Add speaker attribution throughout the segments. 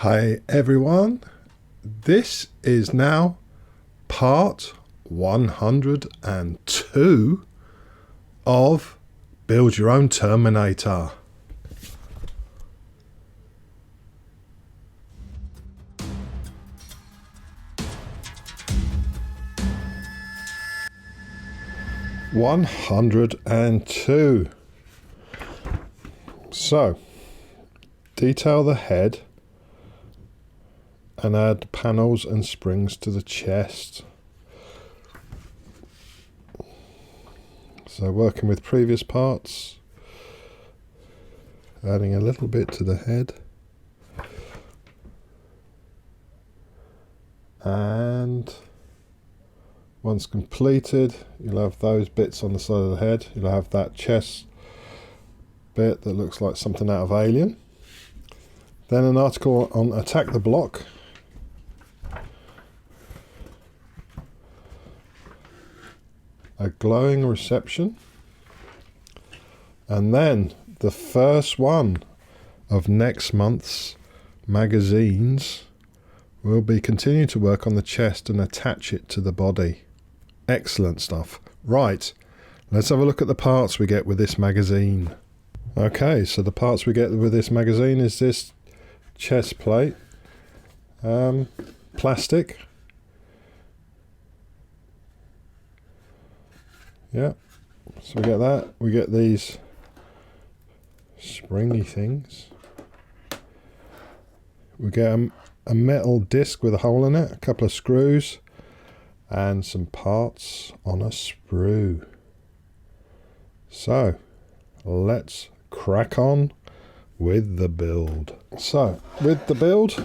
Speaker 1: Hi everyone, this is now part 102 of Build Your Own Terminator. So, detail the head and add panels and springs to the chest. So working with previous parts, adding a little bit to the head, and once completed you'll have those bits on the side of the head. You'll have that chest bit that looks like something out of Alien. Then an article on Attack the Block. A glowing reception, and then the first one of next month's magazines will be continuing to work on the chest and attach it to the body. Excellent stuff. Right, let's have a look at the parts we get with this magazine. Okay, so the parts we get with this magazine is this chest plate, plastic. Yeah, so we get that. We get these springy things. We get a metal disc with a hole in it, a couple of screws, and some parts on a sprue. So, let's crack on with the build. So, with the build,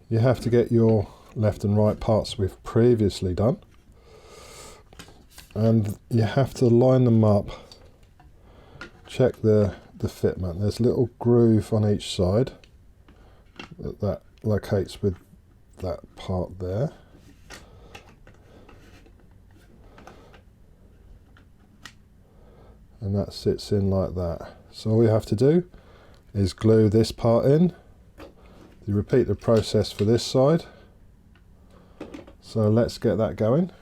Speaker 1: you have to get your left and right parts we've previously done. And you have to line them up, check the fitment. There's a little groove on each side that locates with that part there. And that sits in like that. So all you have to do is glue this part in. You repeat the process for this side. So let's get that going.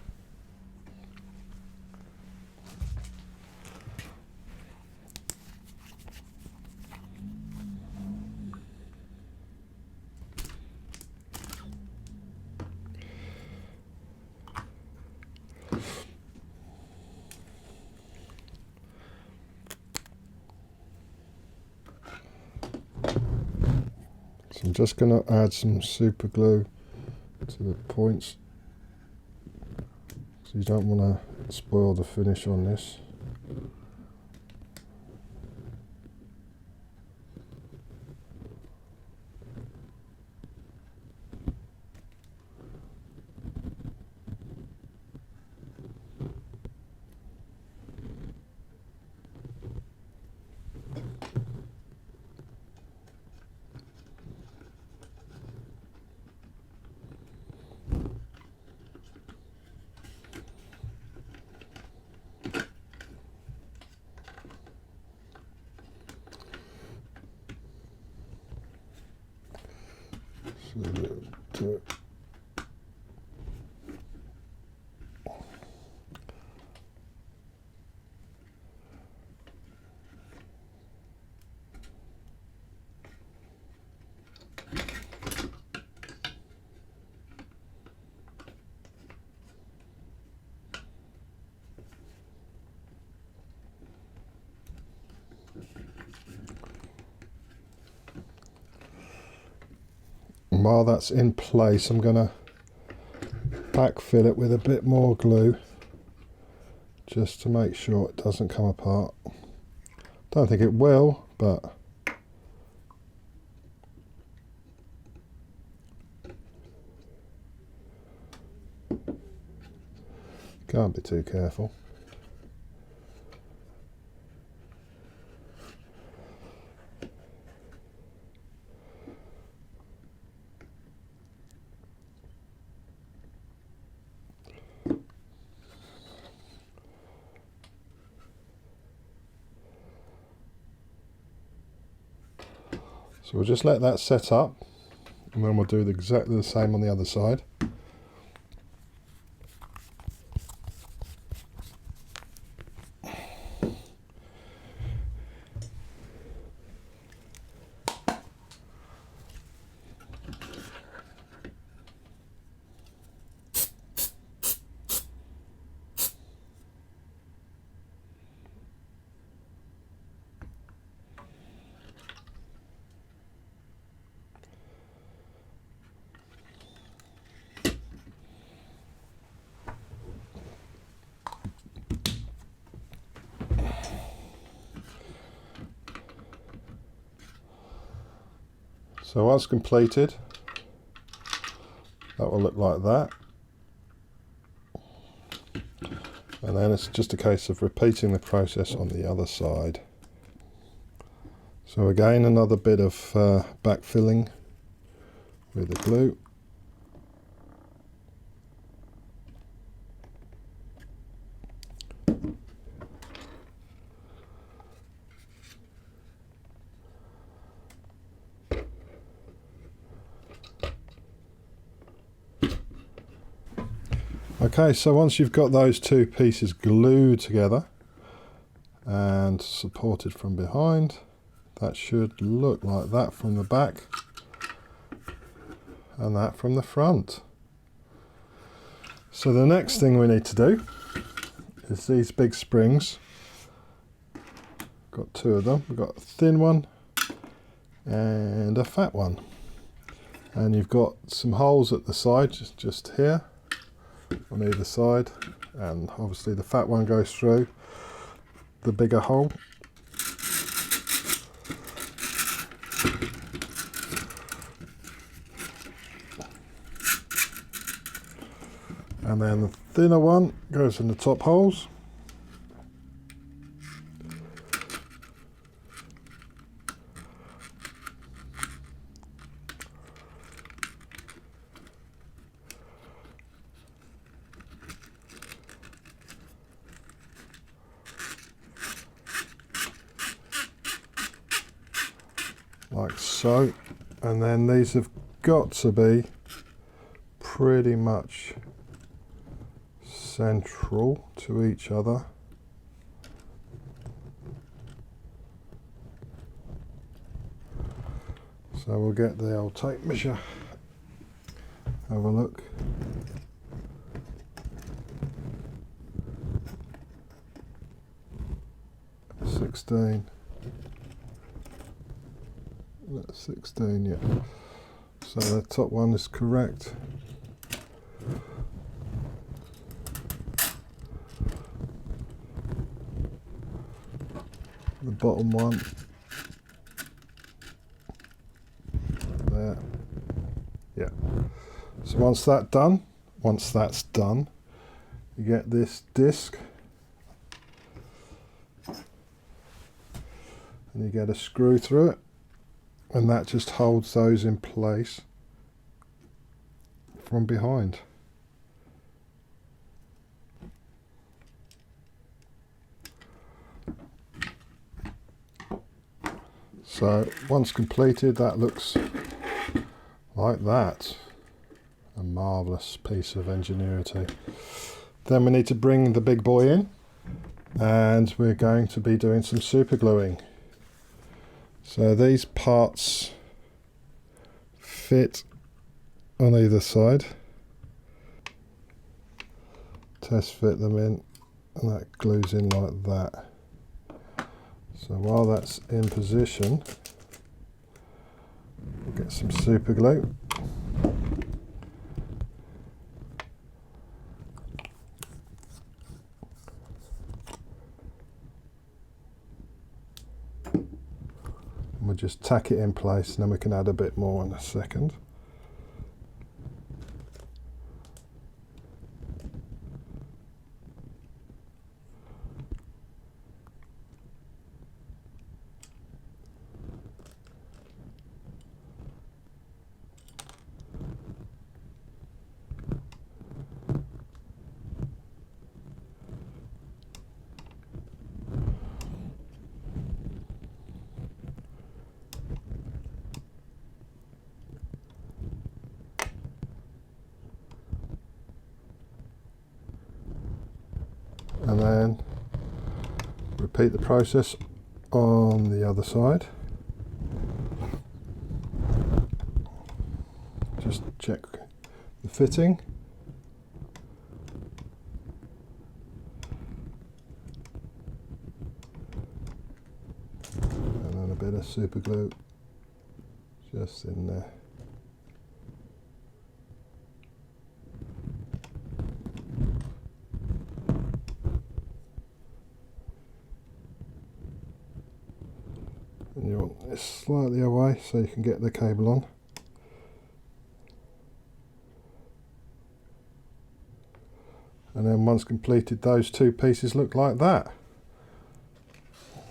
Speaker 1: So I'm just going to add some super glue to the points, so you don't want to spoil the finish on this. And while that's in place, I'm going to backfill it with a bit more glue just to make sure it doesn't come apart. Don't think it will, but can't be too careful. So we'll just let that set up And then we'll do exactly the same on the other side. So once completed, that will look like that. And then it's just a case of repeating the process on the other side. So again, another bit of backfilling with the glue. Okay, so once you've got those two pieces glued together and supported from behind, that should look like that from the back and that from the front. So the next thing we need to do is these big springs. Got two of them. We've got a thin one and a fat one. And you've got some holes at the side, just here on either side, and obviously the fat one goes through the bigger hole. And then the thinner one goes in the top holes. Like so. And then these have got to be pretty much central to each other. So we'll get the old tape measure, have a look. That's 16, yeah. So the top one is correct. The bottom one there, yeah. So once that's done, you get this disc and you get a screw through it, and that just holds those in place from behind. So once completed, that looks like that. A marvellous piece of ingenuity. Then we need to bring the big boy in, and we're going to be doing some super gluing. So these parts fit on either side. Test fit them in, and that glues in like that. So while that's in position, we'll get some super glue. And we'll just tack it in place, and then we can add a bit more in a second. repeat the process on the other side. Just check the fitting. And then a bit of super glue just in there. And you want this slightly away so you can get the cable on. And then once completed, those two pieces look like that.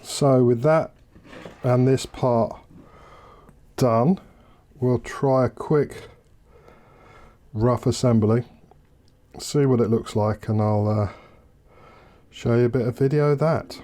Speaker 1: So with that and this part done, we'll try a quick rough assembly, see what it looks like, and I'll show you a bit of video of that.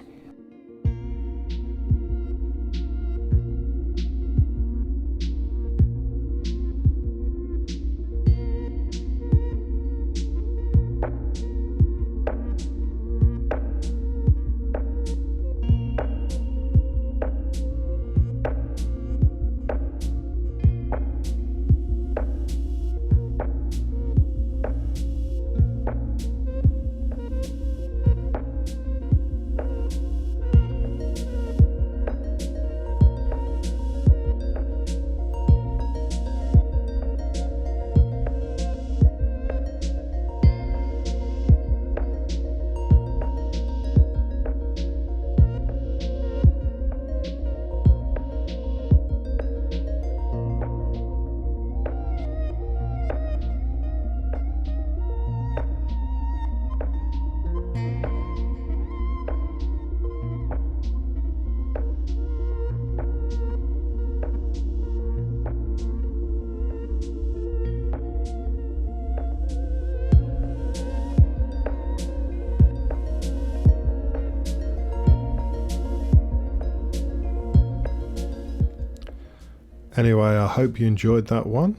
Speaker 1: Anyway, I hope you enjoyed that one.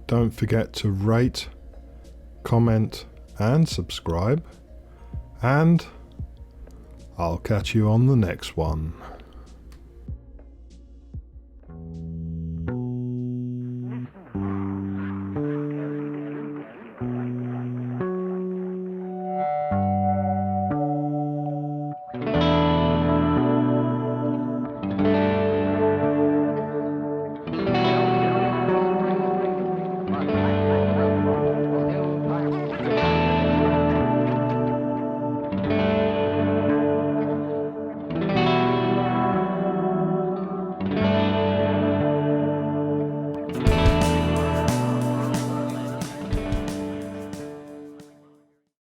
Speaker 1: Don't forget to rate, comment and subscribe, and I'll catch you on the next one.